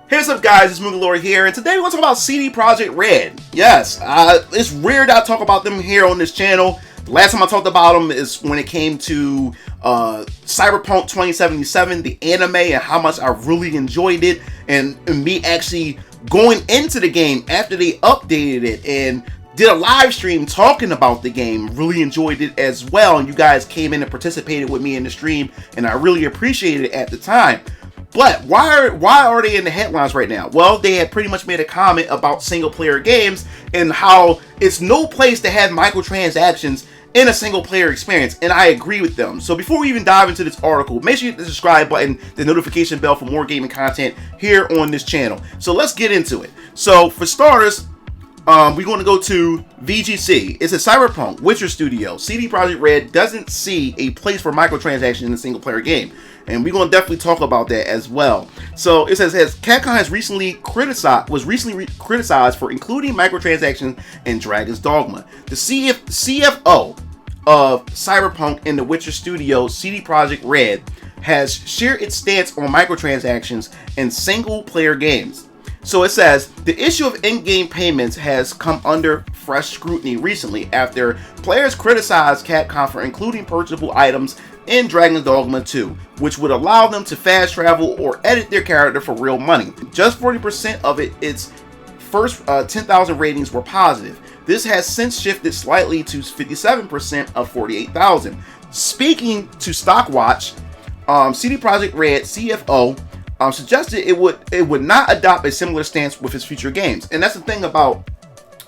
Hey, what's up guys, it's MugenLord here, and today we're going to talk about CD Projekt Red. Yes, it's rare that I talk about them here on this channel. The last time I talked about them is when it came to Cyberpunk 2077, the anime, and how much I really enjoyed it, and me actually going into the game after they updated it and did a live stream talking about the game. Really enjoyed it as well, and you guys came in and participated with me in the stream, and I really appreciated it at the time. But why are they in the headlines right now? Well, they had pretty much made a comment about single player games and how it's no place to have microtransactions in a single player experience, and I agree with them. So before we even dive into this article, make sure you hit the subscribe button, the notification bell for more gaming content here on this channel. So let's get into it. So for starters, we're going to go to VGC. It's a Cyberpunk Witcher studio. CD Projekt Red doesn't see a place for microtransactions in a single player game, and we're going to definitely talk about that as well. So it says Capcom was recently criticized for including microtransactions in Dragon's Dogma. The CFO of Cyberpunk and the Witcher studio, CD Projekt Red, has shared its stance on microtransactions in single player games. So it says, the issue of in-game payments has come under fresh scrutiny recently after players criticized Capcom for including purchasable items in Dragon's Dogma 2, which would allow them to fast travel or edit their character for real money. Just 40% of its first 10,000 ratings were positive. This has since shifted slightly to 57% of 48,000. Speaking to Stockwatch, CD Projekt Red CFO suggested it would not adopt a similar stance with its future games. And that's the thing about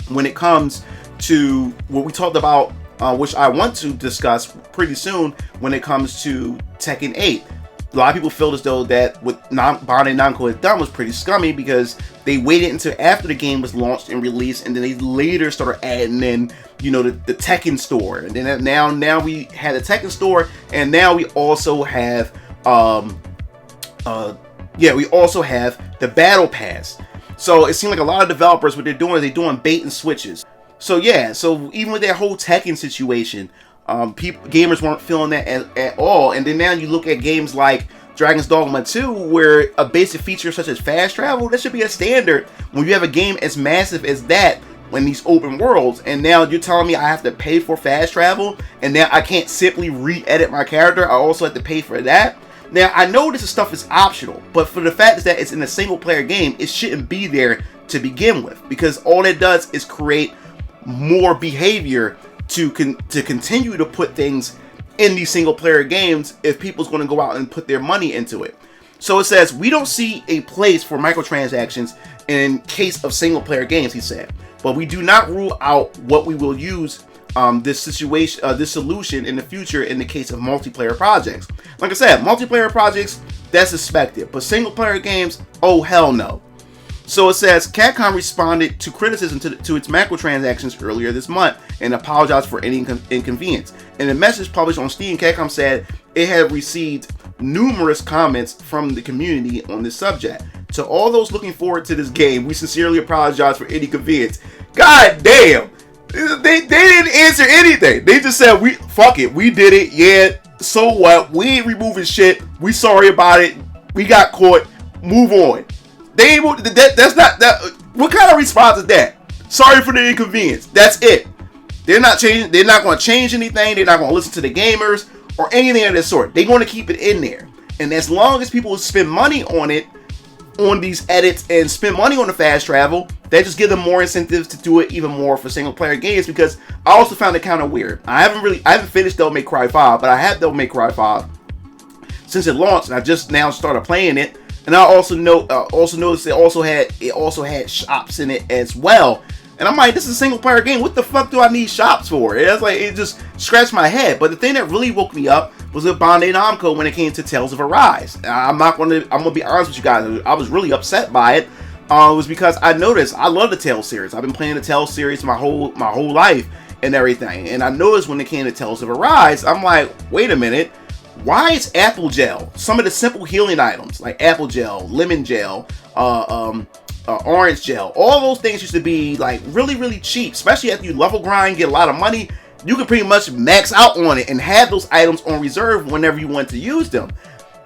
when it comes to what we talked about, which I want to discuss pretty soon when it comes to Tekken 8. A lot of people feel as though that what Bandai Namco had done was pretty scummy because they waited until after the game was launched and released, and then they later started adding in, you know, the Tekken store. And then now we had a Tekken store, and now we also have we also have the Battle Pass. So it seems like a lot of developers, what they're doing bait and switches. So yeah, so even with that whole Tekken situation, gamers weren't feeling that at all. And then now you look at games like Dragon's Dogma 2, where a basic feature such as fast travel, that should be a standard when you have a game as massive as that, when these open worlds. And now you're telling me I have to pay for fast travel, and now I can't simply re-edit my character. I also have to pay for that. Now, I know this stuff is optional, but for the fact is that it's in a single-player game, it shouldn't be there to begin with, because all it does is create more behavior to continue to put things in these single-player games if people's going to go out and put their money into it. So it says, we don't see a place for microtransactions in case of single-player games, he said, but we do not rule out what we will use this solution in the future in the case of multiplayer projects. Like I said, multiplayer projects, that's expected, but single player games, oh hell no. So it says Capcom responded to criticism to its microtransactions earlier this month and apologized for any inconvenience. In a message published on Steam, Capcom said it had received numerous comments from the community on this subject. To all those looking forward to this game, we sincerely apologize for any inconvenience. God damn! They didn't answer anything. They just said, fuck it, we did it, yeah, so what, we ain't removing shit, we sorry about it, we got caught, move on. They ain't, that's not, that. What kind of response is that? Sorry for the inconvenience, that's it. They're not changing, they're not going to change anything, they're not going to listen to the gamers, or anything of that sort. They're going to keep it in there. And as long as people spend money on it, on these edits, and spend money on the fast travel, that just give them more incentives to do it even more for single player games, because I also found it kind of weird. I haven't finished Devil May Cry 5, but I have Devil May Cry 5 since it launched, and I just now started playing it. And I also noticed it also had shops in it as well. And I'm like, this is a single player game. What the fuck do I need shops for? It's like, it just scratched my head. But the thing that really woke me up was with Bandai Namco when it came to Tales of Arise. I'm gonna be honest with you guys. I was really upset by it. It was because I noticed I love the Tales series. I've been playing the Tales series my whole life and everything. And I noticed when it came to Tales of Arise, I'm like, wait a minute. Why is apple gel, some of the simple healing items like apple gel, lemon gel, orange gel, all those things used to be like really, really cheap, especially after you level grind, get a lot of money. You can pretty much max out on it and have those items on reserve whenever you want to use them.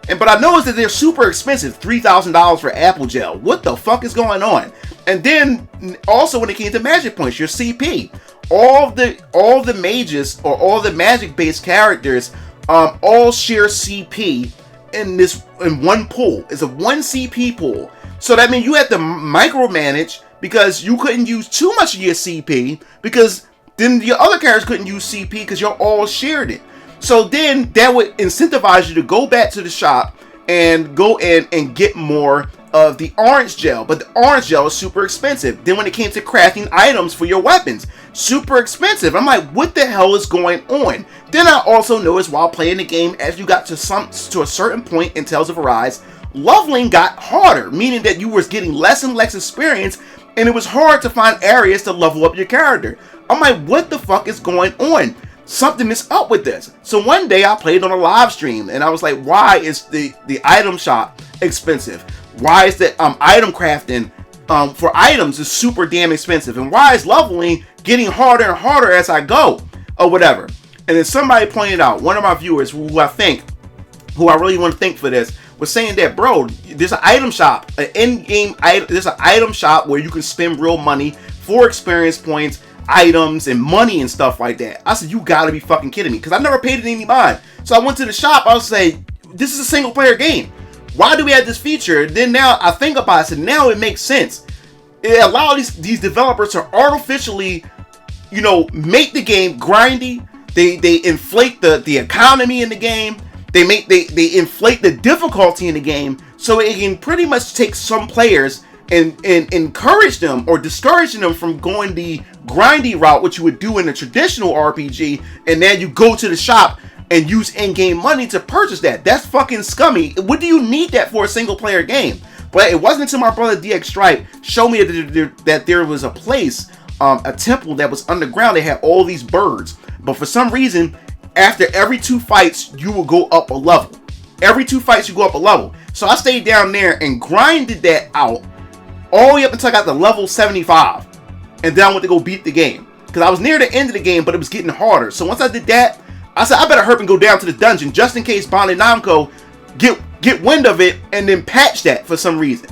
But I noticed that they're super expensive, $3,000 for apple gel. What the fuck is going on? And then also when it came to magic points, your CP, all the mages or all the magic based characters all share CP in one pool. It's a 1 CP pool. So that means you have to micromanage because you couldn't use too much of your CP, because then your other characters couldn't use CP because y'all all shared it. So then that would incentivize you to go back to the shop and go in and get more of the orange gel. But the orange gel is super expensive. Then when it came to crafting items for your weapons, super expensive. I'm like, what the hell is going on? Then I also noticed while playing the game, as you got to a certain point in Tales of Arise, leveling got harder, meaning that you was getting less and less experience, and it was hard to find areas to level up your character. I'm like, what the fuck is going on? Something is up with this. So one day I played on a live stream and I was like, why is the item shop expensive? Why is the item crafting for items is super damn expensive? And why is leveling getting harder and harder as I go? Or whatever. And then somebody pointed out, one of my viewers who I really want to thank for this, was saying that, bro, there's an item shop, there's an item shop where you can spend real money for experience points, items, and money and stuff like that. I said, you gotta be fucking kidding me, because I never paid it any mind. So I went to the shop. I was like, this is a single player game. Why do we have this feature? Then now I think about it, I said, now it makes sense. It allows these developers to artificially, make the game grindy. They inflate the economy in the game. They inflate the difficulty in the game so it can pretty much take some players and encourage them or discourage them from going the grindy route, which you would do in a traditional RPG, and then you go to the shop and use in-game money to purchase that. That's fucking scummy. What do you need that for a single player game? But it wasn't until my brother DX Stripe showed me that there was a place, a temple that was underground that had all these birds. But for some reason, after every 2 fights, you will go up a level. Every 2 fights, you go up a level. So I stayed down there and grinded that out all the way up until I got to level 75. And then I went to go beat the game. Because I was near the end of the game, but it was getting harder. So once I did that, I said, I better hurry and go down to the dungeon just in case Bandai Namco get wind of it and then patch that for some reason.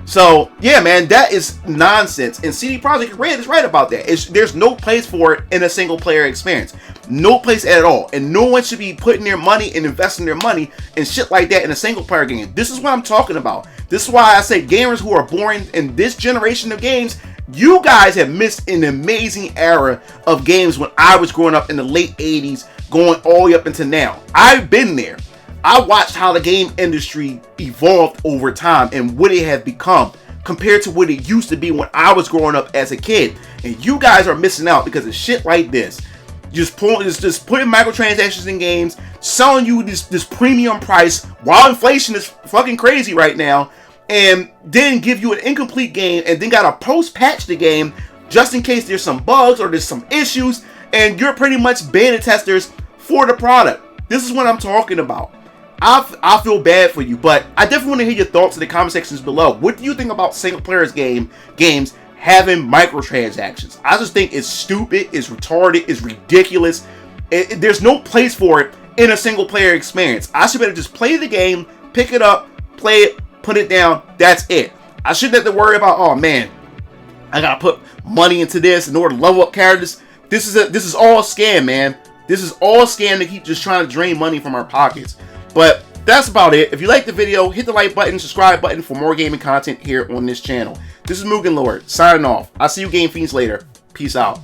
So, yeah, man, that is nonsense. And CD Projekt Red is right about that. There's no place for it in a single-player experience. No place at all. And no one should be putting their money and investing their money and shit like that in a single-player game. This is what I'm talking about. This is why I say gamers who are born in this generation of games, you guys have missed an amazing era of games when I was growing up in the late 80s, going all the way up into now. I've been there. I watched how the game industry evolved over time and what it has become compared to what it used to be when I was growing up as a kid. And you guys are missing out because of shit like this. Just putting microtransactions in games, selling you this premium price while inflation is fucking crazy right now, and then give you an incomplete game and then gotta post-patch the game just in case there's some bugs or there's some issues, and you're pretty much beta testers for the product. This is what I'm talking about. I feel bad for you, but I definitely want to hear your thoughts in the comment sections below. What do you think about single players games having microtransactions? I just think it's stupid, it's retarded, it's ridiculous. There's no place for it in a single player experience. I should better just play the game, pick it up, play it, put it down. That's it. I shouldn't have to worry about, oh man, I gotta put money into this in order to level up characters. This is all a scam, man. This is all a scam to keep just trying to drain money from our pockets. But that's about it. If you like the video, hit the like button, subscribe button for more gaming content here on this channel. This is MugenLord signing off. I'll see you game fiends later. Peace out.